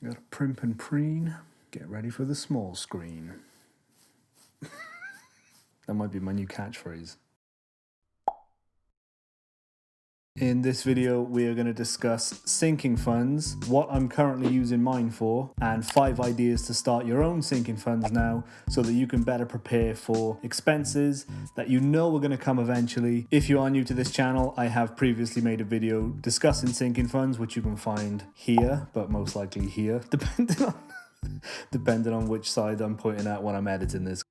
Got a primp and preen. Get ready for the small screen. That might be my new catchphrase. In this video, we are going to discuss sinking funds, what I'm currently using mine for, and 5 ideas to start your own sinking funds now so that you can better prepare for expenses that you know are going to come eventually. If you are new to this channel, I have previously made a video discussing sinking funds, which you can find here, but most likely here, depending on which side I'm pointing at when I'm editing this.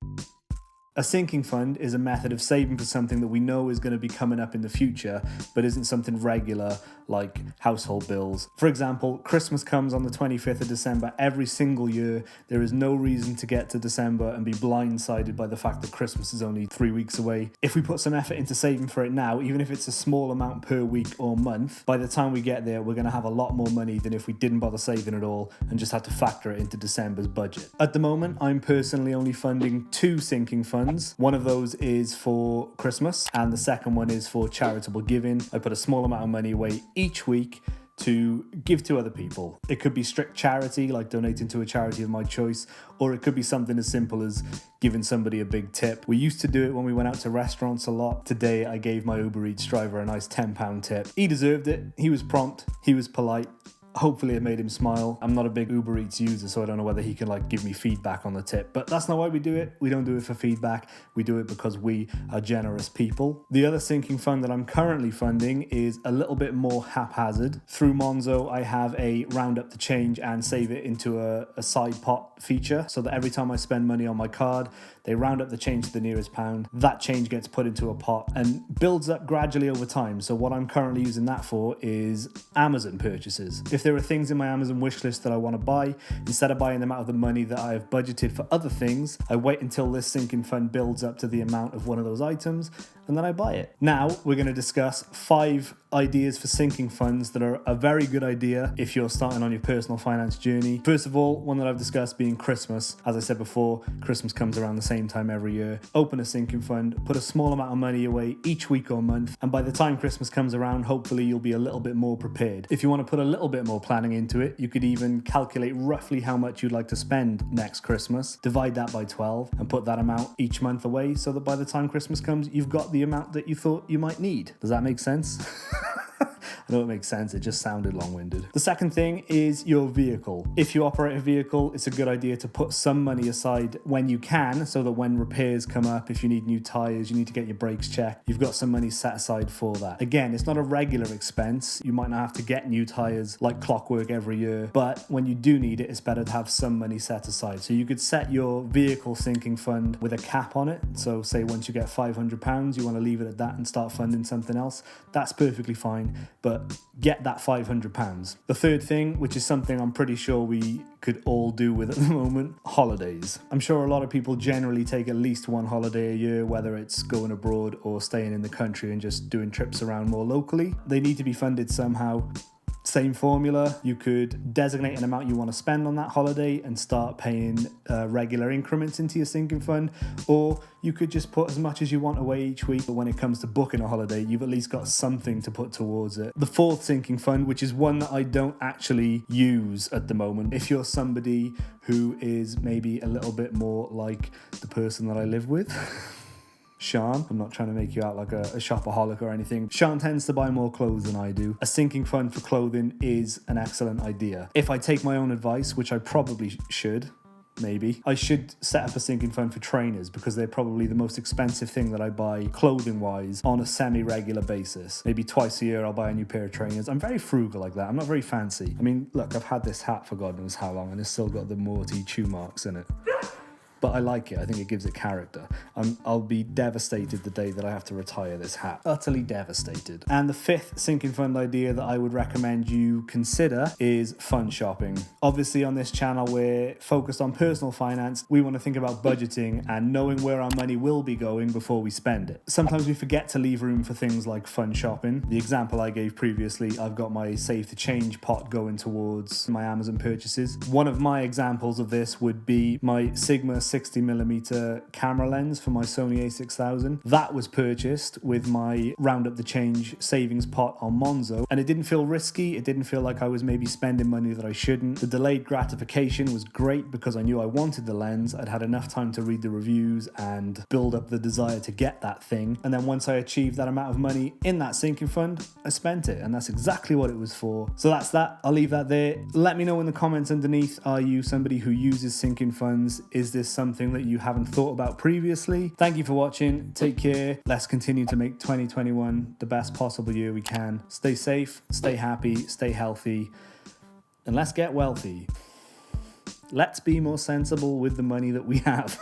A sinking fund is a method of saving for something that we know is going to be coming up in the future, but isn't something regular like household bills. For example, Christmas comes on the 25th of December every single year. There is no reason to get to December and be blindsided by the fact that Christmas is only 3 weeks away. If we put some effort into saving for it now, even if it's a small amount per week or month, by the time we get there, we're going to have a lot more money than if we didn't bother saving at all and just had to factor it into December's budget. At the moment, I'm personally only funding 2 sinking funds. One of those is for Christmas and the second one is for charitable giving. I put a small amount of money away each week to give to other people. It could be strict charity, like donating to a charity of my choice, or it could be something as simple as giving somebody a big tip. We used to do it when we went out to restaurants a lot. Today, I gave my Uber Eats driver a nice £10 tip. He deserved it. He was prompt. He was polite. Hopefully it made him smile. I'm not a big Uber Eats user, so I don't know whether he can give me feedback on the tip, but that's not why we do it. We don't do it for feedback. We do it because we are generous people. The other sinking fund that I'm currently funding is a little bit more haphazard. Through Monzo, I have a round up the change and save it into a side pot feature, so that every time I spend money on my card, they round up the change to the nearest pound. That change gets put into a pot and builds up gradually over time. So what I'm currently using that for is Amazon purchases. If there are things in my Amazon wish list that I want to buy, instead of buying them out of the money that I have budgeted for other things, I wait until this sinking fund builds up to the amount of one of those items and then I buy it. Now we're going to discuss 5 ideas for sinking funds that are a very good idea if you're starting on your personal finance journey. First of all, one that I've discussed being Christmas. As I said before, Christmas comes around the same time every year. Open a sinking fund, put a small amount of money away each week or month, and by the time Christmas comes around, hopefully you'll be a little bit more prepared. If you want to put a little bit more planning into it, you could even calculate roughly how much you'd like to spend next Christmas, divide that by 12, and put that amount each month away so that by the time Christmas comes, you've got the amount that you thought you might need. Does that make sense? I know it makes sense, it just sounded long-winded. The second thing is your vehicle. If you operate a vehicle, it's a good idea to put some money aside when you can, so that when repairs come up, if you need new tyres, you need to get your brakes checked, you've got some money set aside for that. Again, it's not a regular expense. You might not have to get new tyres like clockwork every year, but when you do need it, it's better to have some money set aside. So you could set your vehicle sinking fund with a cap on it. So say once you get £500, you want to leave it at that and start funding something else. That's perfectly fine, but get that £500. The third thing, which is something I'm pretty sure we could all do with at the moment, holidays. I'm sure a lot of people generally take at least one holiday a year, whether it's going abroad or staying in the country and just doing trips around more locally. They need to be funded somehow. Same formula, you could designate an amount you want to spend on that holiday and start paying regular increments into your sinking fund, or you could just put as much as you want away each week, but when it comes to booking a holiday, you've at least got something to put towards it. The fourth sinking fund, which is one that I don't actually use at the moment, if you're somebody who is maybe a little bit more like the person that I live with, Sean, I'm not trying to make you out like a shopaholic or anything. Sean tends to buy more clothes than I do. A sinking fund for clothing is an excellent idea. If I take my own advice, which I probably should, maybe, I should set up a sinking fund for trainers because they're probably the most expensive thing that I buy clothing wise on a semi-regular basis. Maybe twice a year I'll buy a new pair of trainers. I'm very frugal like that. I'm not very fancy. I mean, look, I've had this hat for God knows how long and it's still got the Morty chew marks in it. But I like it. I think it gives it character. I'll be devastated the day that I have to retire this hat. Utterly devastated. And the fifth sinking fund idea that I would recommend you consider is fun shopping. Obviously on this channel we're focused on personal finance. We want to think about budgeting and knowing where our money will be going before we spend it. Sometimes we forget to leave room for things like fun shopping. The example I gave previously, I've got my save to change pot going towards my Amazon purchases. One of my examples of this would be my Sigma 60mm camera lens for my Sony a6000. That was purchased with my round up the change savings pot on Monzo, and it didn't feel risky. It didn't feel like I was maybe spending money that I shouldn't. The delayed gratification was great because I knew I wanted the lens. I'd had enough time to read the reviews and build up the desire to get that thing. And then once I achieved that amount of money in that sinking fund, I spent it, and that's exactly what it was for. So that's that. I'll leave that there. Let me know in the comments underneath, are you somebody who uses sinking funds? Is this something that you haven't thought about previously? Thank you for watching. Take care. Let's continue to make 2021 the best possible year we can. Stay safe, stay happy, stay healthy, and let's get wealthy. Let's be more sensible with the money that we have.